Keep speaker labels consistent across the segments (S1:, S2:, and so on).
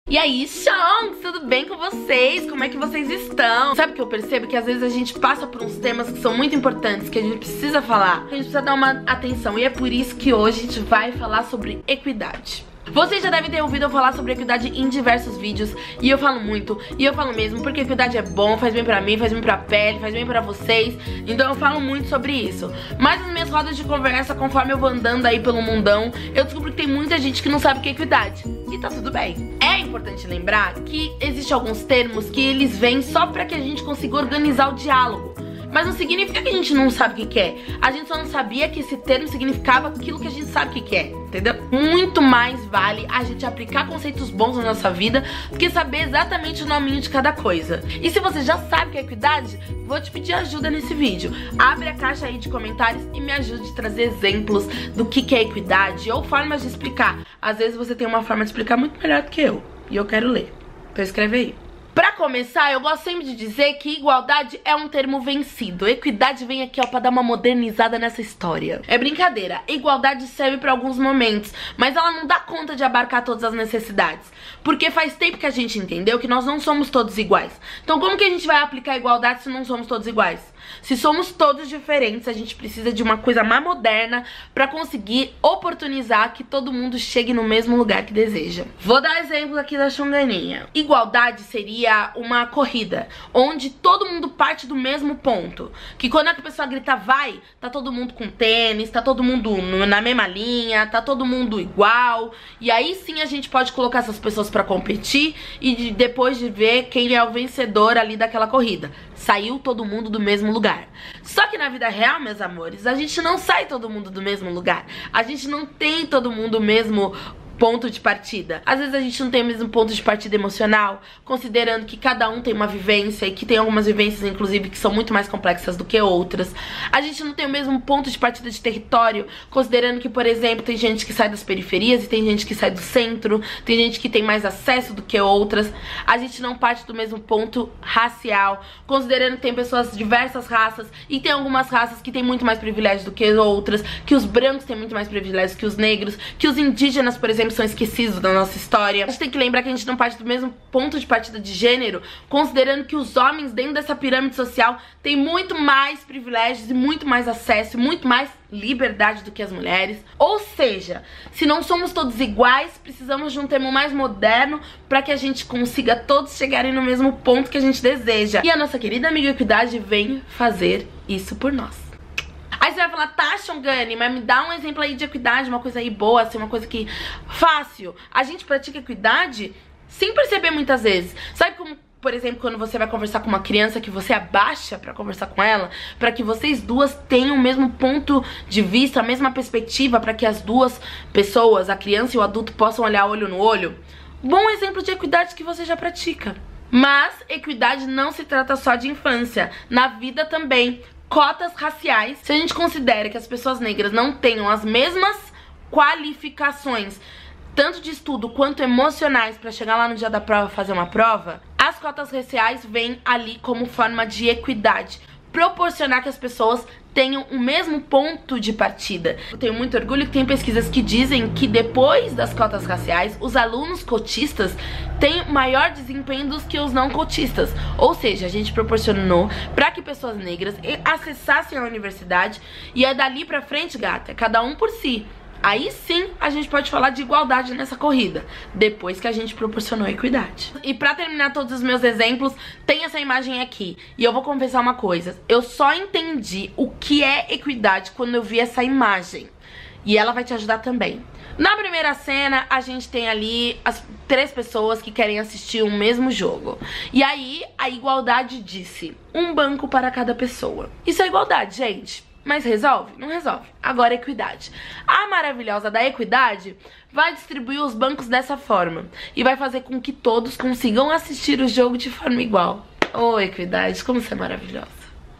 S1: E aí, Chonks, tudo bem com vocês? Como é que vocês estão? Sabe o que eu percebo? Que às vezes a gente passa por uns temas que são muito importantes, que a gente precisa falar, que a gente precisa dar uma atenção. E é por isso que hoje a gente vai falar sobre equidade. Vocês já devem ter ouvido eu falar sobre equidade em diversos vídeos. E eu falo muito, e eu falo mesmo, porque equidade é bom, faz bem pra mim, faz bem pra pele, faz bem pra vocês. Então eu falo muito sobre isso. Mas nas minhas rodas de conversa, conforme eu vou andando aí pelo mundão, eu descubro que tem muita gente que não sabe o que é equidade. E tá tudo bem. É importante lembrar que existem alguns termos que eles vêm só pra que a gente consiga organizar o diálogo. Mas não significa que a gente não sabe o que é. A gente só não sabia que esse termo significava aquilo que a gente sabe o que é, entendeu? Muito mais vale a gente aplicar conceitos bons na nossa vida do que saber exatamente o nominho de cada coisa. E se você já sabe o que é equidade, vou te pedir ajuda nesse vídeo. Abre a caixa aí de comentários e me ajude a trazer exemplos do que é equidade ou formas de explicar. Às vezes você tem uma forma de explicar muito melhor do que eu, e eu quero ler. Então escreve aí. Pra começar, eu gosto sempre de dizer que igualdade é um termo vencido. Equidade vem aqui, ó, pra dar uma modernizada nessa história. É brincadeira, igualdade serve pra alguns momentos, mas ela não dá conta de abarcar todas as necessidades. Porque faz tempo que a gente entendeu que nós não somos todos iguais. Então como que a gente vai aplicar igualdade se não somos todos iguais? Se somos todos diferentes, a gente precisa de uma coisa mais moderna pra conseguir oportunizar que todo mundo chegue no mesmo lugar que deseja. Vou dar exemplo aqui da Xonganinha. Igualdade seria uma corrida, onde todo mundo parte do mesmo ponto. Que quando a pessoa grita vai, tá todo mundo com tênis, tá todo mundo na mesma linha, tá todo mundo igual. E aí sim a gente pode colocar essas pessoas pra competir e depois de ver quem é o vencedor ali daquela corrida. Saiu todo mundo do mesmo lugar. Só que na vida real, meus amores, a gente não sai todo mundo do mesmo lugar. A gente não tem todo mundo o mesmo ponto de partida. Às vezes a gente não tem o mesmo ponto de partida emocional, considerando que cada um tem uma vivência e que tem algumas vivências, inclusive, que são muito mais complexas do que outras. A gente não tem o mesmo ponto de partida de território, considerando que, por exemplo, tem gente que sai das periferias e tem gente que sai do centro, tem gente que tem mais acesso do que outras. A gente não parte do mesmo ponto racial, considerando que tem pessoas de diversas raças e tem algumas raças que têm muito mais privilégios do que outras, que os brancos têm muito mais privilégios que os negros, que os indígenas, por exemplo, são esquecidos da nossa história. A gente tem que lembrar que a gente não parte do mesmo ponto de partida de gênero, considerando que os homens dentro dessa pirâmide social têm muito mais privilégios e muito mais acesso e muito mais liberdade do que as mulheres. Ou seja, se não somos todos iguais, precisamos de um termo mais moderno para que a gente consiga todos chegarem no mesmo ponto que a gente deseja. E a nossa querida amiga Equidade vem fazer isso por nós. Aí você vai falar, tá, Xongani, mas me dá um exemplo aí de equidade, uma coisa aí boa, assim, uma coisa que... Fácil. A gente pratica equidade sem perceber muitas vezes. Sabe como, por exemplo, quando você vai conversar com uma criança que você abaixa pra conversar com ela, pra que vocês duas tenham o mesmo ponto de vista, a mesma perspectiva, pra que as duas pessoas, a criança e o adulto, possam olhar olho no olho? Bom exemplo de equidade que você já pratica. Mas equidade não se trata só de infância, na vida também. Cotas raciais, se a gente considera que as pessoas negras não tenham as mesmas qualificações, tanto de estudo quanto emocionais, pra chegar lá no dia da prova e fazer uma prova, as cotas raciais vêm ali como forma de equidade, proporcionar que as pessoas tenham o mesmo ponto de partida. Eu tenho muito orgulho que tem pesquisas que dizem que depois das cotas raciais, os alunos cotistas têm maior desempenho do que os não cotistas. Ou seja, a gente proporcionou para que pessoas negras acessassem a universidade e é dali pra frente, gata, cada um por si. Aí sim a gente pode falar de igualdade nessa corrida, depois que a gente proporcionou equidade. E pra terminar todos os meus exemplos, tem essa imagem aqui. E eu vou confessar uma coisa, eu só entendi o que é equidade quando eu vi essa imagem. E ela vai te ajudar também. Na primeira cena, a gente tem ali as 3 pessoas que querem assistir o mesmo jogo. E aí, a igualdade disse, um banco para cada pessoa. Isso é igualdade, gente. Mas resolve? Não resolve. Agora equidade. A maravilhosa da equidade vai distribuir os bancos dessa forma e vai fazer com que todos consigam assistir o jogo de forma igual. Oh, equidade, como você é maravilhosa.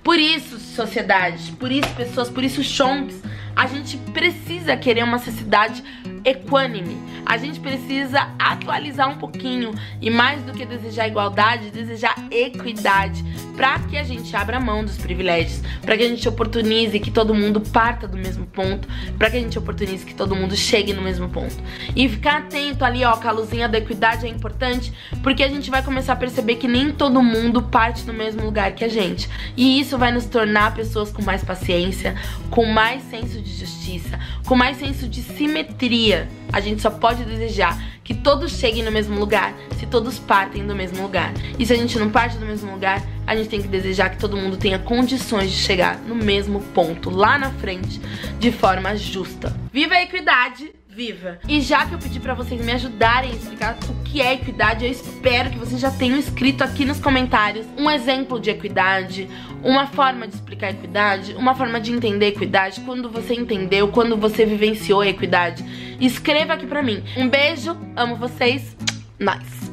S1: Por isso, sociedade, por isso, pessoas, por isso, Chonks, A gente precisa querer uma sociedade equânime. A gente precisa atualizar um pouquinho e, mais do que desejar igualdade, desejar equidade, para que a gente abra mão dos privilégios, para que a gente oportunize que todo mundo parta do mesmo ponto, para que a gente oportunize que todo mundo chegue no mesmo ponto. E ficar atento ali, ó, que a luzinha da equidade é importante, porque a gente vai começar a perceber que nem todo mundo parte do mesmo lugar que a gente. E isso vai nos tornar pessoas com mais paciência, com mais senso de justiça, com mais senso de simetria. A gente só pode desejar que todos cheguem no mesmo lugar se todos partem do mesmo lugar. E se a gente não parte do mesmo lugar, a gente tem que desejar que todo mundo tenha condições de chegar no mesmo ponto, lá na frente, de forma justa. Viva a equidade! Viva! E já que eu pedi pra vocês me ajudarem a explicar o que é equidade, eu espero que vocês já tenham escrito aqui nos comentários um exemplo de equidade, uma forma de explicar equidade, uma forma de entender equidade, quando você entendeu, quando você vivenciou a equidade. Escreva aqui pra mim. Um beijo, amo vocês, nós!